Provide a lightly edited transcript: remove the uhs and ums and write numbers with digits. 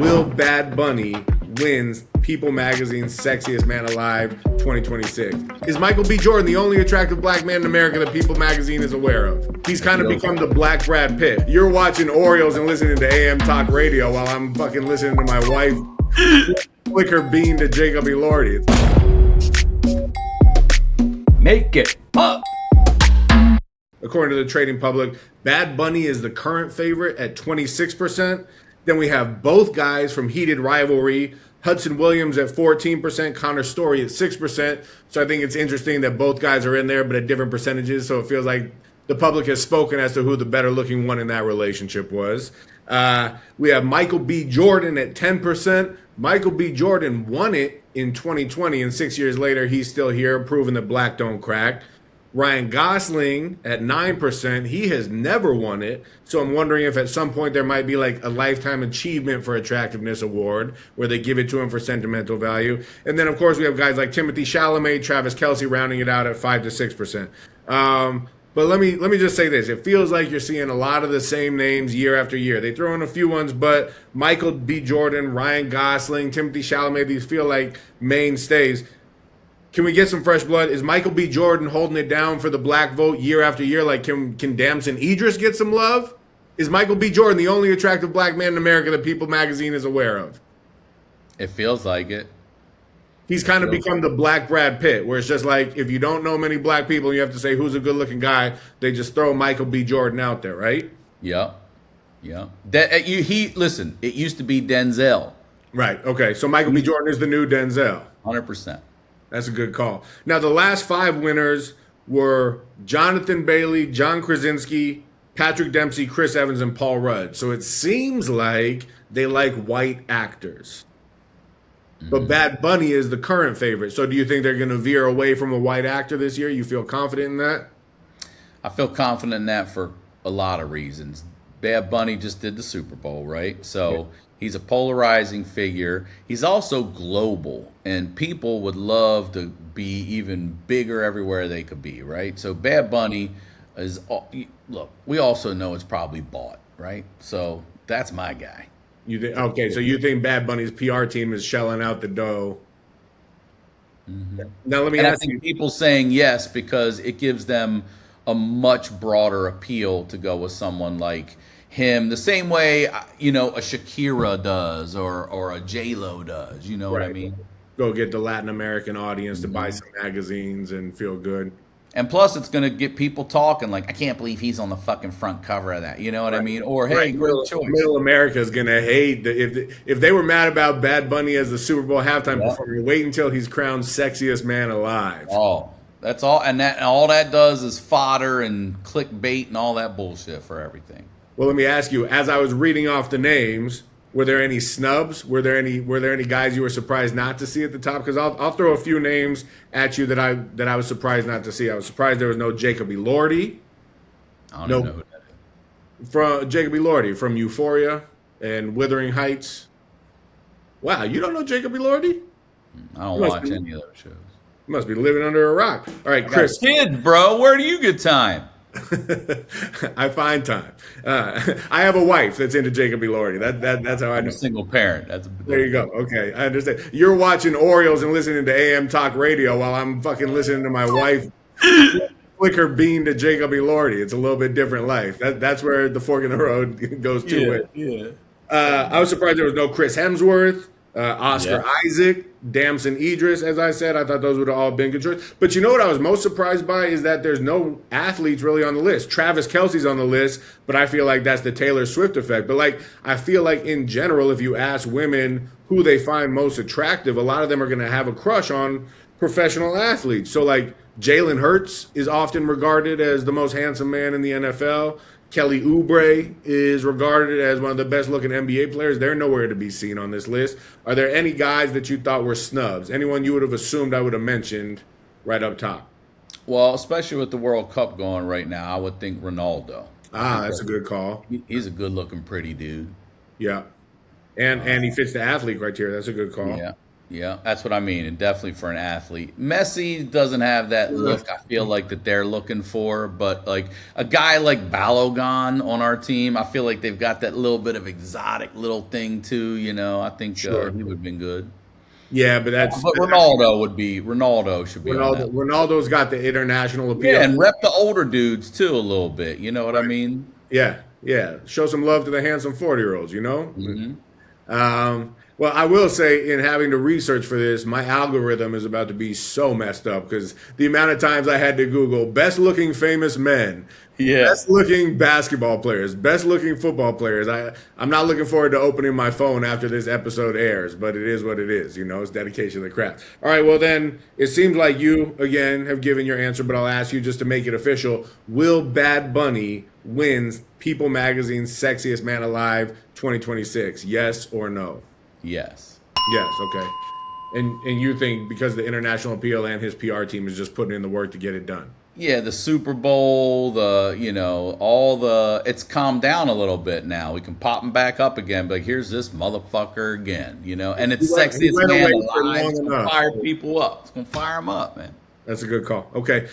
Will Bad Bunny wins People Magazine's Sexiest Man Alive 2026? Is Michael B. Jordan the only attractive black man in America that People Magazine is aware of? He's kind of become the black Brad Pitt. You're watching Orioles and listening to AM Talk Radio while I'm fucking listening to my wife flicker bean to Jacob Elordi. Make it up. According to the trading public, Bad Bunny is the current favorite at 26%. Then we have both guys from Heated Rivalry, Hudson Williams at 14%, Connor Story at 6%. So I think it's interesting that both guys are in there, but at different percentages. So it feels like the public has spoken as to who the better looking one in that relationship was. We have Michael B. Jordan at 10%. Michael B. Jordan won it in 2020, and 6 years later, he's still here, proving that black don't crack. Ryan Gosling at 9%. He has never won it. So I'm wondering if at some point there might be like a lifetime achievement for attractiveness award where they give it to him for sentimental value. And then, of course, we have guys like Timothée Chalamet, Travis Kelce rounding it out at 5 to 6%. But let me just say this. It feels like you're seeing a lot of the same names year after year. They throw in a few ones, but Michael B. Jordan, Ryan Gosling, Timothée Chalamet, these feel like mainstays. Can we get some fresh blood? Is Michael B. Jordan holding it down for the black vote year after year? Like, can Damson Idris get some love? Is Michael B. Jordan the only attractive black man in America that People Magazine is aware of? It feels like it. He's kind of become the black Brad Pitt, where it's just like, if you don't know many black people, you have to say who's a good-looking guy. They just throw Michael B. Jordan out there, right? Yep. Listen, it used to be Denzel. Right. Okay. So Michael B. Jordan is the new Denzel. 100%. That's a good call. Now, the last 5 winners were Jonathan Bailey, John Krasinski, Patrick Dempsey, Chris Evans, and Paul Rudd. So it seems like they like white actors. But Bad Bunny is the current favorite. So do you think they're going to veer away from a white actor this year? You feel confident in that? I feel confident in that for a lot of reasons. Bad Bunny just did the Super Bowl, right? So he's a polarizing figure. He's also global, and people would love to be even bigger everywhere they could be, right? So Bad Bunny is, look, we also know it's probably bought, right? So that's my guy. So you think Bad Bunny's PR team is shelling out the dough? Mm-hmm. Now let me ask you. People saying yes because it gives them a much broader appeal to go with someone like him, the same way a Shakira does or a J-Lo does. You know what I mean? Go get the Latin American audience to buy some magazines and feel good. And plus, it's going to get people talking like, I can't believe he's on the fucking front cover of that. You know what I mean? Or, hey, great choice. Middle America is going to hate. If they were mad about Bad Bunny as the Super Bowl halftime performer, wait until he's crowned Sexiest Man Alive. Oh, that's all. And all that does is fodder and clickbait and all that bullshit for everything. Well, let me ask you, as I was reading off the names, were there any snubs? Were there any guys you were surprised not to see at the top? Because I'll throw a few names at you that I was surprised not to see. I was surprised there was no Jacob Elordi. I don't know who that is. From Jacob Elordi from Euphoria and Wuthering Heights. Wow, you don't know Jacob Elordi? I don't watch any of those shows. You must be living under a rock. All right, Chris. Kids, bro, where do you get time? I find time. I have a wife that's into Jacob Elordi. That's how I know. I'm a single parent. There you go. Okay, I understand. You're watching Orioles and listening to AM Talk Radio while I'm fucking listening to my wife flicker bean to Jacob Elordi. It's a little bit different life. That's where the fork in the road goes to it. Yeah. I was surprised there was no Chris Hemsworth, Oscar Isaac, Damson Idris. As I said, I thought those would have all been good choices. But you know what I was most surprised by is that there's no athletes really on the list. Travis Kelce's on the list, but I feel like that's the Taylor Swift effect. But I feel like in general, if you ask women who they find most attractive, a lot of them are going to have a crush on professional athletes. So Jalen Hurts is often regarded as the most handsome man in the NFL. Kelly Oubre is regarded as one of the best-looking NBA players. They're nowhere to be seen on this list. Are there any guys that you thought were snubs? Anyone you would have assumed I would have mentioned right up top? Well, especially with the World Cup going right now, I would think Ronaldo. That's a good call. He's a good-looking, pretty dude. Yeah. And he fits the athlete criteria. That's a good call. Yeah. Yeah, that's what I mean, and definitely for an athlete. Messi doesn't have that look I feel like that they're looking for, but like a guy like Balogun on our team, I feel like they've got that little bit of exotic little thing too. I think Sure. he would have been good. Yeah, but that's But Ronaldo should be on that. Ronaldo's got the international appeal. Yeah, and rep the older dudes too a little bit. You know what I mean? Yeah, yeah. Show some love to the handsome 40-year-olds, you know? Hmm. Well, I will say, in having to research for this, my algorithm is about to be so messed up because the amount of times I had to Google best looking famous men, Yeah. best looking basketball players, best looking football players. I'm not looking forward to opening my phone after this episode airs, but it is what it is. It's dedication to the craft. All right, well, then it seems like you, again, have given your answer, but I'll ask you just to make it official. Will Bad Bunny wins People Magazine's Sexiest Man Alive 2026? Yes or no? Yes. Yes, okay. And you think because the international appeal and his PR team is just putting in the work to get it done? Yeah, the Super Bowl, it's calmed down a little bit now. We can pop him back up again, but here's this motherfucker again, and it's Sexiest Man Alive. It's going to fire people up. It's going to fire them up, man. That's a good call. Okay.